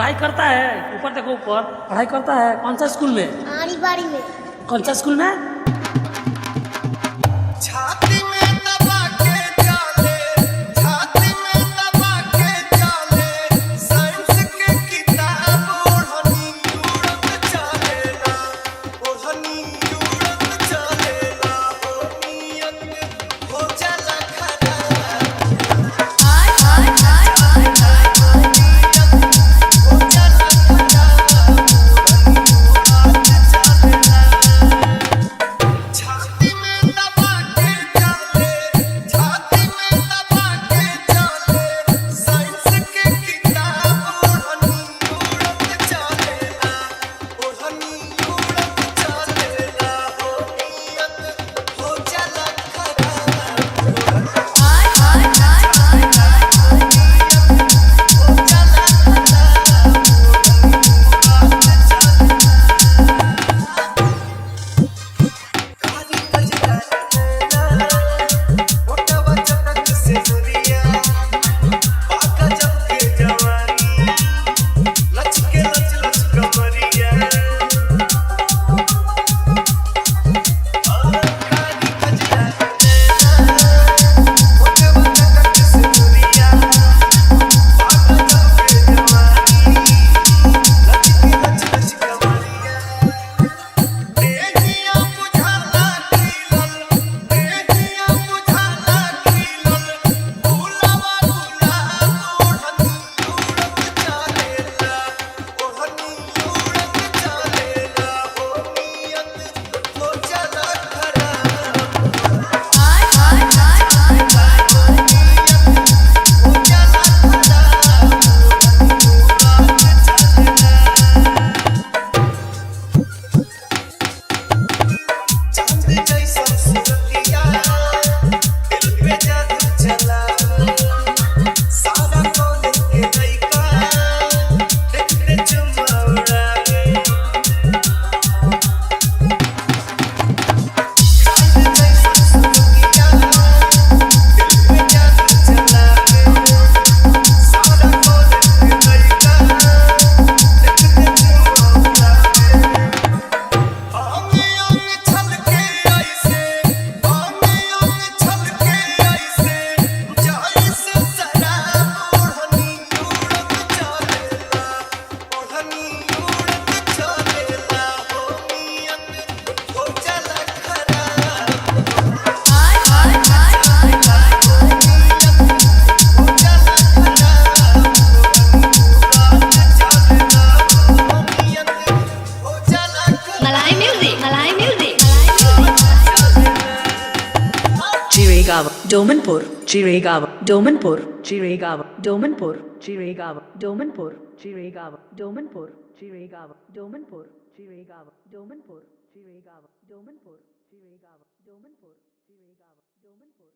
पढ़ाई करता है, ऊपर देखो ऊपर पढ़ाई करता है। कौन सा स्कूल में? आड़ी बाड़ी में। कौन सा स्कूल में? छाती में दबा के चाले, छाती में दबा के चाले, साइंस के किताब ओढ़नी उड़त चलेला, ओढ़नी उड़त चलेला, ओ नियत हो जाला खराब। हाय हाय हाय हाय हाय, नियत हो जाला खराब, ओढ़नी उड़त चलेला। छाती में दबा के चाले, छाती में दबा के चाले, साइंस के किताब ओढ़नी उड़त चलेला, ओढ़नी उड़त चलेला, ओ नियत हो जाला खराब। हाय हाय हाय हाय हाय, नियत हो जाला खराब, ओढ़नी उड़त काली बजरा नैना, मोटवा चटक से दुरिया, बाका जब के जवानी, लचके लच लच कमरिया। काली बजरा नैना, मोटवा चटक से दुरिया, बाका जब के जवानी, लचके लच लच कमरिया। देहिया बुझाला खिलल, देहिया बुझाला खिलल, फूलवा गुलाब ओढ़नी उड़त चलेला, ओढ़नी उड़त चलेला, ओ नियत हो जाला खराब। हाय हाय हाय हाय हाय, नियत हो जाला खराब, ओढ़नी उड़त चलेला। चांद जैसा सूरतिया, दिल पे जादू चलावे, सारा कॉलेज के लइका देखते चुम्मा उड़ावे। चांद जैसा सूरतिया, दिल पे जादू चलावे, सारा कॉलेज के लइका देखते चुम्मा उड़ावे। आंगे आंगे छलके ऐसे, आंगे आंगे छलके ऐसे, जैसे शराब ओढ़नी उड़त चलेला, ओढ़नी उड़त चलेला, ओ नियत हो जाला खराब। हाय हाय हाय हाय हाय, नियत हो जाला खराब, ओढ़नी उड़त चलेला, ओ नियत हो जाला खराब। मलाई म्यूजिक, मलाई music. Chiragawa, Domanpur, Chiragawa, Domanpur, Chiragawa, Domanpur, Chiragawa, Domanpur, Chiragawa, Domanpur, Chiragawa, Domanpur, Chiragawa, Domanpur, Chiragawa, Domanpur, Chiragawa, Domanpur, Chiragawa, Domanpur.